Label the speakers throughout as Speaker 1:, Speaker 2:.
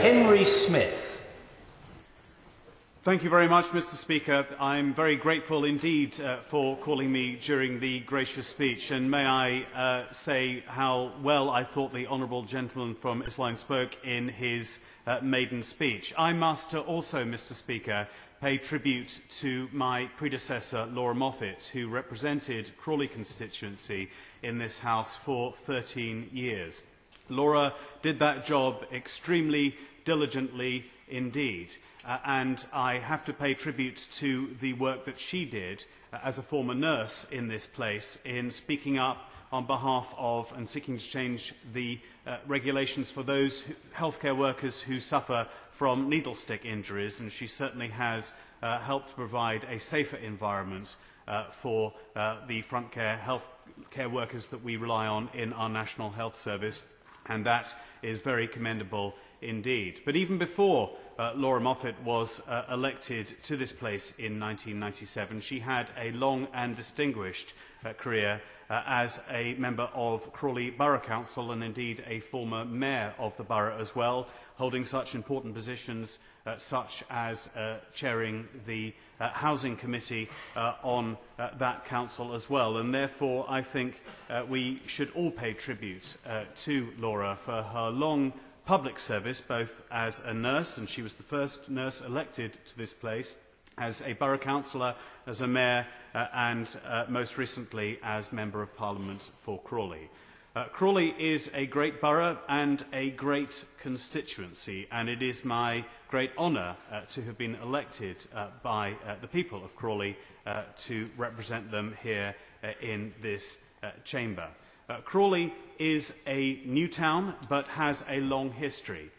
Speaker 1: Henry Smith.
Speaker 2: Thank you very much, Mr. Speaker. I'm very grateful indeed for calling me during the gracious speech, and may I say how well I thought the honourable gentleman from Isline spoke in his maiden speech. I must also, Mr. Speaker, pay tribute to my predecessor, Laura Moffat, who represented Crawley constituency in this House for 13 years. Laura did that job extremely diligently indeed. And I have to pay tribute to the work that she did as a former nurse in this place in speaking up on behalf of and seeking to change the regulations for those healthcare workers who suffer from needle stick injuries, and she certainly has helped provide a safer environment for the front care healthcare workers that we rely on in our National Health Service, and that is very commendable indeed. But even before Laura Moffat was elected to this place in 1997, she had a long and distinguished career as a member of Crawley Borough Council and indeed a former mayor of the borough as well, holding such important positions such as chairing the Housing Committee on that council as well. And therefore I think we should all pay tribute to Laura for her long public service, both as a nurse, and she was the first nurse elected to this place, as a borough councillor, as a mayor, and most recently as Member of Parliament for Crawley. Crawley is a great borough and a great constituency, and it is my great honour to have been elected by the people of Crawley to represent them here in this chamber. Crawley is a new town but has a long history.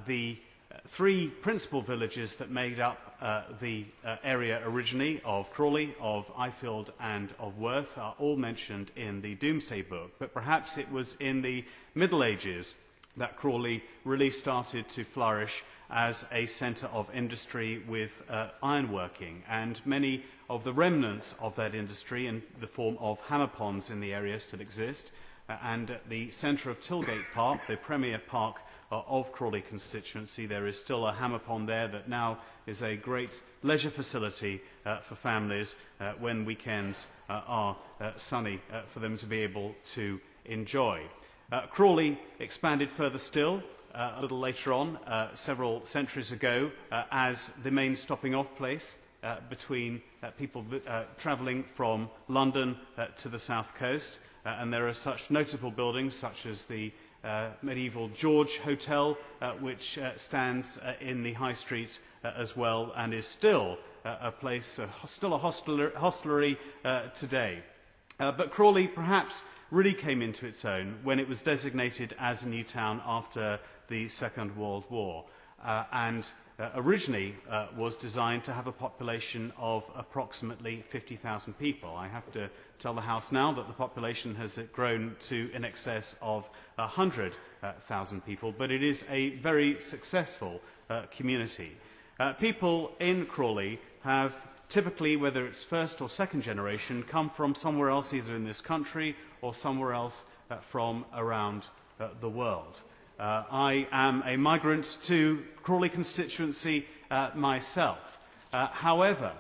Speaker 2: The three principal villages that made up the area originally of Crawley, of Ifield and of Worth are all mentioned in the Domesday Book, but perhaps it was in the Middle Ages that Crawley really started to flourish as a centre of industry with ironworking, and many of the remnants of that industry in the form of hammer ponds in the area still exist, and at the centre of Tilgate Park, the premier park of Crawley constituency, there is still a hammer pond there that now is a great leisure facility for families when weekends are sunny for them to be able to enjoy. Crawley expanded further still a little later on, several centuries ago, as the main stopping off place between people travelling from London to the south coast, and there are such notable buildings such as the medieval George Hotel, which stands in the High Street as well, and is still a place, still a hostelry today. But Crawley perhaps really came into its own when it was designated as a new town after the Second World War, and originally was designed to have a population of approximately 50,000 people. I have to tell the House now that the population has grown to in excess of 100,000 people, but it is a very successful community. People in Crawley have typically, whether it's first or second generation, come from somewhere else, either in this country or somewhere else from around the world. I am a migrant to Crawley constituency myself. However,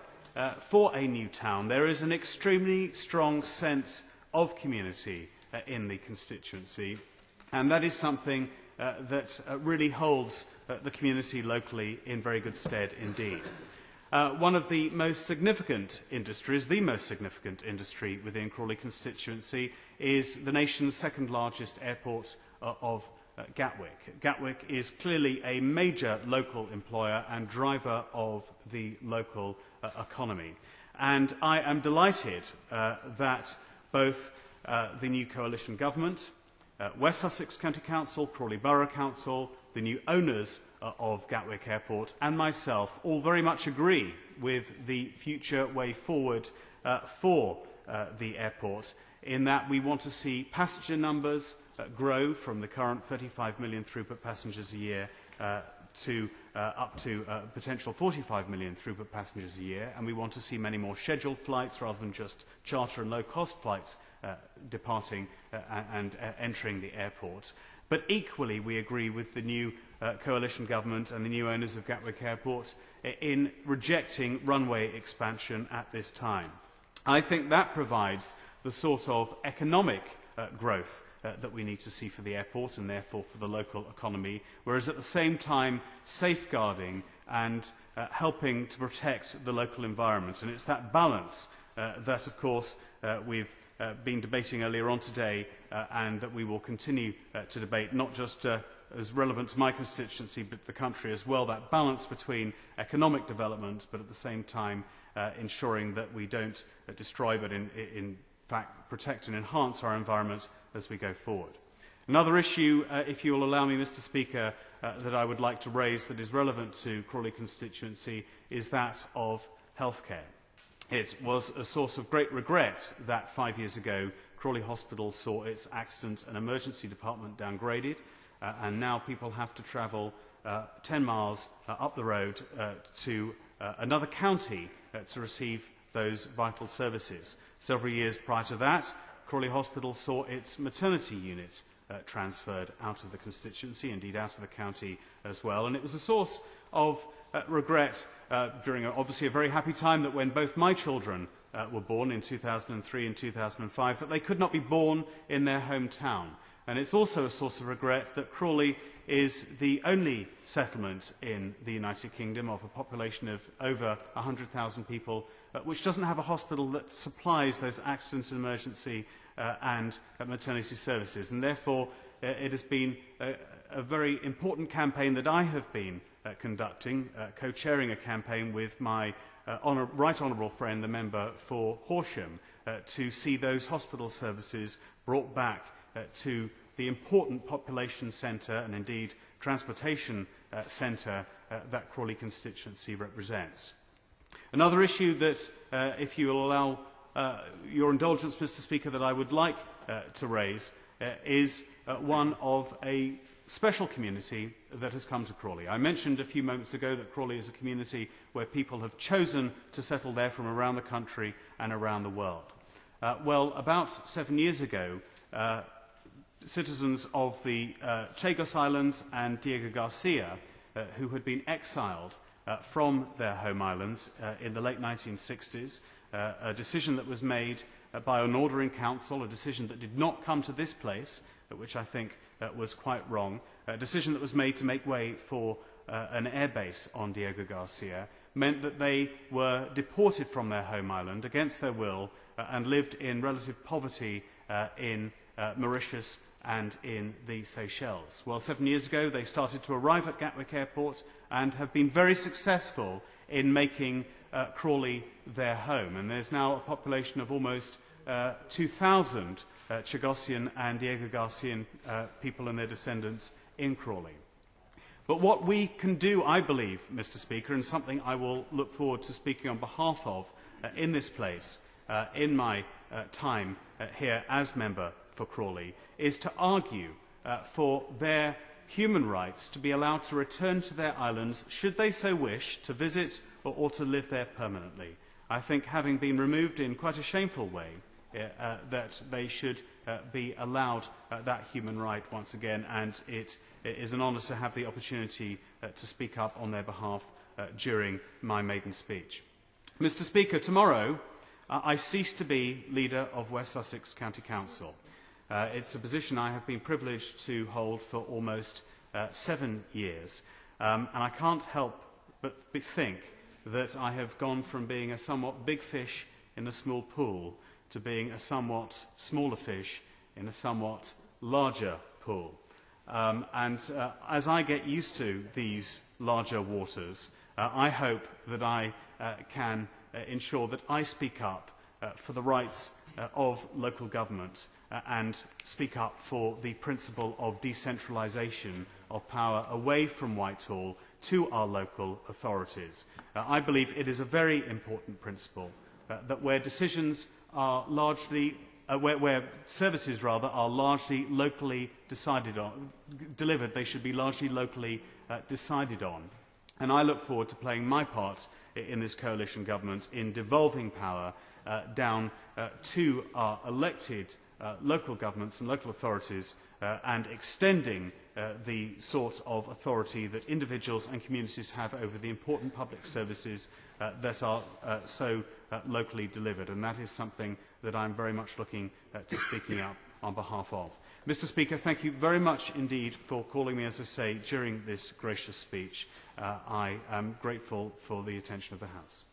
Speaker 2: for a new town, there is an extremely strong sense of community in the constituency, and that is something that really holds the community locally in very good stead indeed. One of the most significant industries, the most significant industry within Crawley constituency, is the nation's second largest airport of Gatwick. Gatwick is clearly a major local employer and driver of the local economy. And I am delighted that both the new coalition government, West Sussex County Council, Crawley Borough Council, the new owners of Gatwick Airport and myself all very much agree with the future way forward for the airport, in that we want to see passenger numbers grow from the current 35 million throughput passengers a year to up to potential 45 million throughput passengers a year, and we want to see many more scheduled flights rather than just charter and low-cost flights departing and entering the airport. But equally, we agree with the new coalition government and the new owners of Gatwick Airport in rejecting runway expansion at this time. I think that provides the sort of economic growth that we need to see for the airport and therefore for the local economy, whereas at the same time safeguarding and helping to protect the local environment. And it's that balance that, of course, we've been debating earlier on today and that we will continue to debate, not just as relevant to my constituency but the country as well, that balance between economic development but at the same time ensuring that we don't destroy but in fact protect and enhance our environment as we go forward. Another issue, if you will allow me, Mr. Speaker, that I would like to raise that is relevant to Crawley constituency is that of healthcare. It was a source of great regret that 5 years ago Crawley Hospital saw its accident and emergency department downgraded, and now people have to travel 10 miles up the road to another county to receive those vital services. Several years prior to that, Crawley Hospital saw its maternity unit transferred out of the constituency, indeed out of the county as well, and it was a source of regret during obviously a very happy time that when both my children were born in 2003 and 2005, that they could not be born in their hometown. And it's also a source of regret that Crawley is the only settlement in the United Kingdom of a population of over 100,000 people which doesn't have a hospital that supplies those accident and emergency and maternity services. And therefore it has been a very important campaign that I have been conducting, co-chairing a campaign with my right honourable friend, the member for Horsham, to see those hospital services brought back to the important population centre and indeed transportation centre that Crawley constituency represents. Another issue that, if you will allow your indulgence, Mr. Speaker, that I would like to raise is one of a special community that has come to Crawley. I mentioned a few moments ago that Crawley is a community where people have chosen to settle there from around the country and around the world. Well, about 7 years ago, citizens of the Chagos Islands and Diego Garcia, who had been exiled from their home islands in the late 1960s, a decision that was made by an order in council, a decision that did not come to this place, which I think was quite wrong, a decision that was made to make way for an airbase on Diego Garcia, meant that they were deported from their home island against their will and lived in relative poverty in Mauritius and in the Seychelles. Well, 7 years ago they started to arrive at Gatwick Airport and have been very successful in making Crawley their home. And there's now a population of almost 2,000 Chagosian and Diego Garcian people and their descendants in Crawley. But what we can do, I believe, Mr. Speaker, and something I will look forward to speaking on behalf of in this place, in my time here as member for Crawley, is to argue for their human rights to be allowed to return to their islands, should they so wish, to visit or to live there permanently. I think, having been removed in quite a shameful way, that they should be allowed that human right once again, and it is an honour to have the opportunity to speak up on their behalf during my maiden speech. Mr. Speaker, tomorrow I cease to be leader of West Sussex County Council. It's a position I have been privileged to hold for almost 7 years, and I can't help but think that I have gone from being a somewhat big fish in a small pool to being a somewhat smaller fish in a somewhat larger pool. As I get used to these larger waters, I hope that I can ensure that I speak up for the rights of local government and speak up for the principle of decentralisation of power away from Whitehall to our local authorities. I believe it is a very important principle that where decisions are largely, where services rather are largely locally delivered, they should be largely locally decided on. And I look forward to playing my part in this coalition government in devolving power down to our elected local governments and local authorities and extending the sort of authority that individuals and communities have over the important public services that are so locally delivered. And that is something that I'm very much looking to speaking up on behalf of. Mr. Speaker, thank you very much indeed for calling me, as I say, during this gracious speech. I am grateful for the attention of the House.